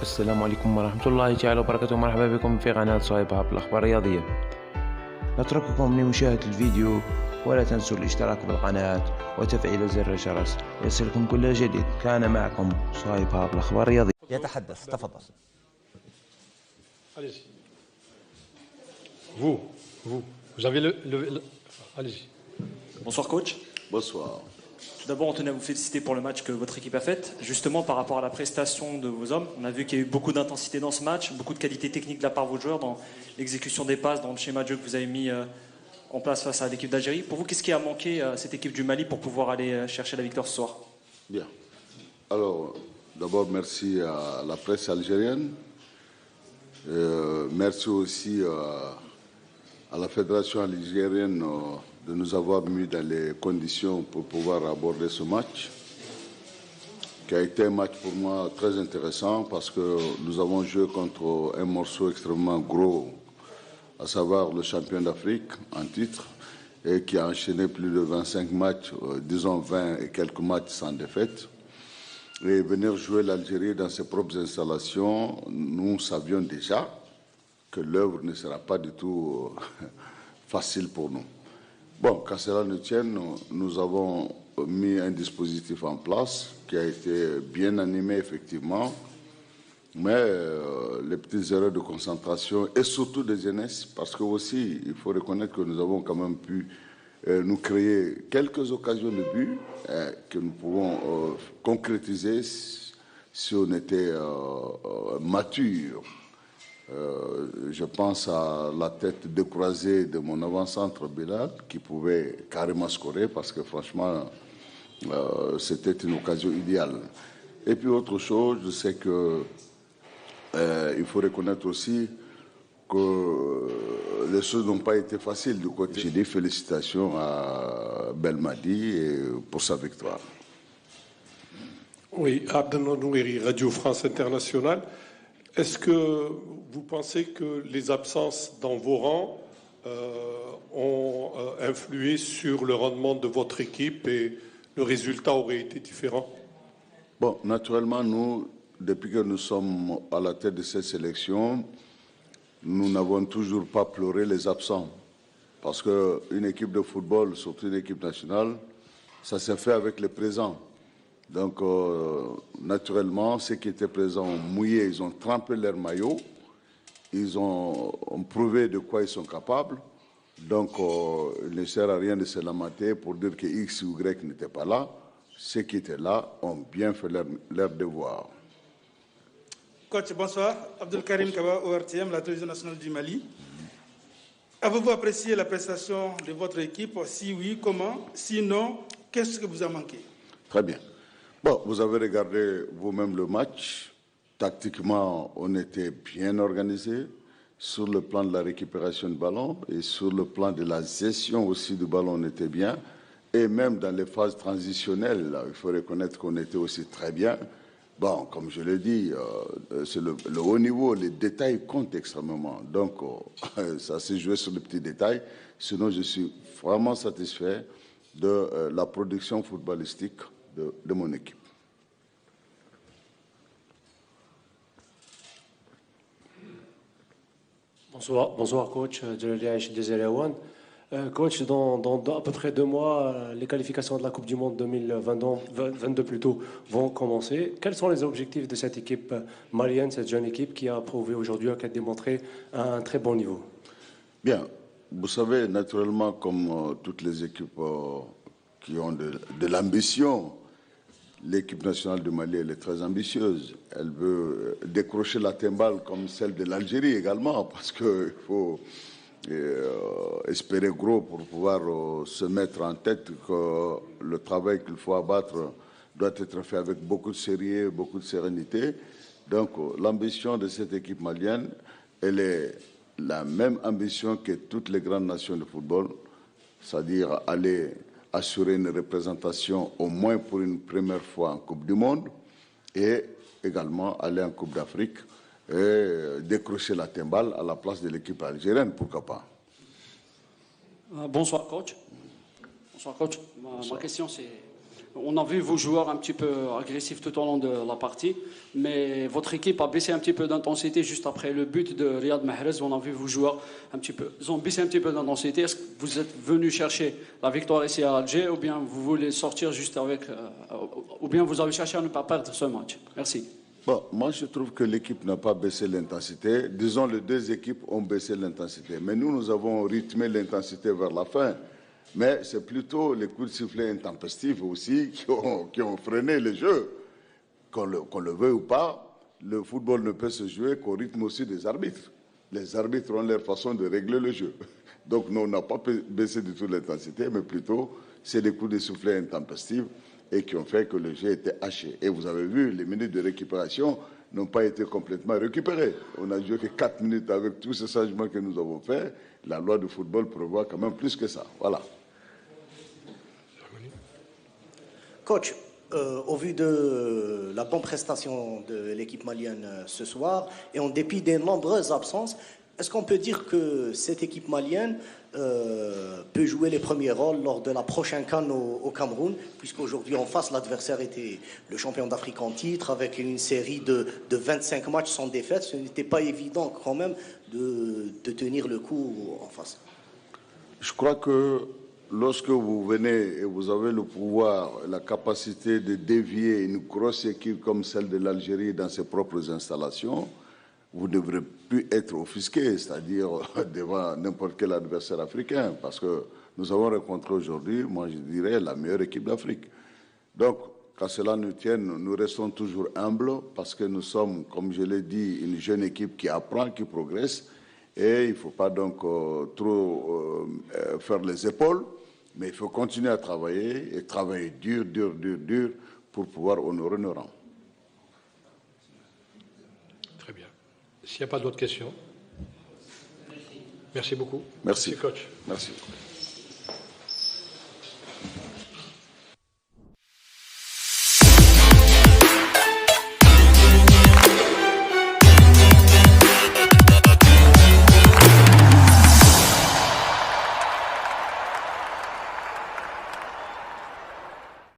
السلام عليكم ورحمة الله تعالى وبركاته. مرحبا بكم في قناة صهيب هاب الأخبار الرياضية. نترككم لمشاهدة الفيديو ولا تنسوا الاشتراك بالقناة وتفعيل زر الجرس ليصلكم كل جديد. كان معكم صهيب هاب الأخبار الرياضية. يتحدث تفضل. Allez-y. Vous avez le... Allez-y. Bonsoir coach. Bonsoir. Tout d'abord, on tenait à vous féliciter pour le match que votre équipe a fait. Justement, par rapport à la prestation de vos hommes, on a vu qu'il y a eu beaucoup d'intensité dans ce match, beaucoup de qualité technique de la part de vos joueurs dans l'exécution des passes, dans le schéma de jeu que vous avez mis en place face à l'équipe d'Algérie. Pour vous, qu'est-ce qui a manqué à cette équipe du Mali pour pouvoir aller chercher la victoire ce soir? Bien. Alors, d'abord, merci à la presse algérienne. Merci aussi à la fédération algérienne de nous avoir mis dans les conditions pour pouvoir aborder ce match, qui a été un match pour moi très intéressant parce que nous avons joué contre un morceau extrêmement gros, à savoir le champion d'Afrique en titre, et qui a enchaîné plus de 25 matchs, disons 20 et quelques matchs sans défaite. Et venir jouer l'Algérie dans ses propres installations, nous savions déjà que l'œuvre ne sera pas du tout facile pour nous. Bon, qu'à cela ne tienne, nous avons mis un dispositif en place qui a été bien animé effectivement, mais les petites erreurs de concentration et surtout de jeunesse, parce que aussi il faut reconnaître que nous avons quand même pu nous créer quelques occasions de but que nous pouvons concrétiser si on était mature. Je pense à la tête décroisée de mon avant-centre Bilal qui pouvait carrément scorer parce que franchement c'était une occasion idéale. Et puis autre chose, je sais que il faut reconnaître aussi que les choses n'ont pas été faciles du côté. J'ai dit félicitations à Belmadi pour sa victoire. Oui, Abdelno Nouiri, Radio France Internationale. Est-ce que vous pensez que les absences dans vos rangs ont influé sur le rendement de votre équipe et le résultat aurait été différent? Bon, naturellement, nous, depuis que nous sommes à la tête de cette sélection, nous n'avons toujours pas pleuré les absents. Parce qu'une équipe de football, surtout une équipe nationale, ça se fait avec les présents. Donc, naturellement, ceux qui étaient présents ont mouillé, ils ont trempé leur maillot, ils ont prouvé de quoi ils sont capables. Donc, il ne sert à rien de se lamenter pour dire que X ou Y n'étaient pas là. Ceux qui étaient là ont bien fait leur devoir. Coach, bonsoir. Abdelkarim Kaba, ORTM, la télévision nationale du Mali. Avez-vous apprécié la prestation de votre équipe? Si oui, comment? Sinon, qu'est-ce que vous a manqué? Très bien. Bon, vous avez regardé vous-même le match. Tactiquement, on était bien organisé sur le plan de la récupération de ballon et sur le plan de la gestion aussi du ballon, on était bien. Et même dans les phases transitionnelles, il faut reconnaître qu'on était aussi très bien. Bon, comme je l'ai dit, c'est le haut niveau, les détails comptent extrêmement. Donc, ça s'est joué sur les petits détails. Sinon, je suis vraiment satisfait de la production footballistique de mon équipe. Bonsoir coach, Désiré Aouane. Coach, dans à peu près 2 mois, les qualifications de la Coupe du Monde 2022 plutôt, vont commencer. Quels sont les objectifs de cette équipe malienne, cette jeune équipe qui a prouvé aujourd'hui, qui a démontré un très bon niveau? Bien, vous savez, naturellement, comme toutes les équipes qui ont de l'ambition, l'équipe nationale du Mali, elle est très ambitieuse. Elle veut décrocher la timbale comme celle de l'Algérie également, parce qu'il faut espérer gros pour pouvoir se mettre en tête que le travail qu'il faut abattre doit être fait avec beaucoup de sérieux, beaucoup de sérénité. Donc l'ambition de cette équipe malienne, elle est la même ambition que toutes les grandes nations de football, c'est-à-dire aller assurer une représentation au moins pour une première fois en Coupe du Monde et également aller en Coupe d'Afrique et décrocher la timbale à la place de l'équipe algérienne, pourquoi pas. Bonsoir coach. Bonsoir coach. Ma question c'est On a vu vos joueurs un petit peu agressifs tout au long de la partie, mais votre équipe a baissé un petit peu d'intensité juste après le but de Riyad Mahrez. On a vu vos joueurs ils ont baissé un petit peu d'intensité. Est-ce que vous êtes venu chercher la victoire ici à Alger, ou bien vous voulez sortir juste avec, ou bien vous avez cherché à ne pas perdre ce match? Merci. Bon, moi, je trouve que l'équipe n'a pas baissé l'intensité. Disons, les deux équipes ont baissé l'intensité. Mais nous avons rythmé l'intensité vers la fin. Mais c'est plutôt les coups de sifflet intempestifs aussi qui ont freiné le jeu. Qu'on le veuille ou pas, le football ne peut se jouer qu'au rythme aussi des arbitres. Les arbitres ont leur façon de régler le jeu. Donc, nous, on n'a pas baissé du tout l'intensité, mais plutôt, c'est les coups de sifflet intempestifs et qui ont fait que le jeu était haché. Et vous avez vu, les minutes de récupération n'ont pas été complètement récupérées. On n'a joué que 4 minutes avec tous ces changements que nous avons faits. La loi du football prévoit quand même plus que ça. Voilà. Coach, au vu de la bonne prestation de l'équipe malienne ce soir, et en dépit des nombreuses absences, est-ce qu'on peut dire que cette équipe malienne peut jouer les premiers rôles lors de la prochaine CAN au Cameroun, puisqu'aujourd'hui en face l'adversaire était le champion d'Afrique en titre avec une série de 25 matchs sans défaite? Ce n'était pas évident quand même de tenir le coup en face. Je crois que lorsque vous venez et vous avez le pouvoir, la capacité de dévier une grosse équipe comme celle de l'Algérie dans ses propres installations, vous ne devrez plus être offusqué, c'est-à-dire devant n'importe quel adversaire africain, parce que nous avons rencontré aujourd'hui, moi je dirais, la meilleure équipe d'Afrique. Donc, qu'à cela nous tienne, nous restons toujours humbles, parce que nous sommes, comme je l'ai dit, une jeune équipe qui apprend, qui progresse, et il ne faut pas donc trop faire les épaules, mais il faut continuer à travailler, et travailler dur, pour pouvoir honorer nos rangs. Très bien. S'il n'y a pas d'autres questions. Merci beaucoup. Merci. Merci, coach. Merci.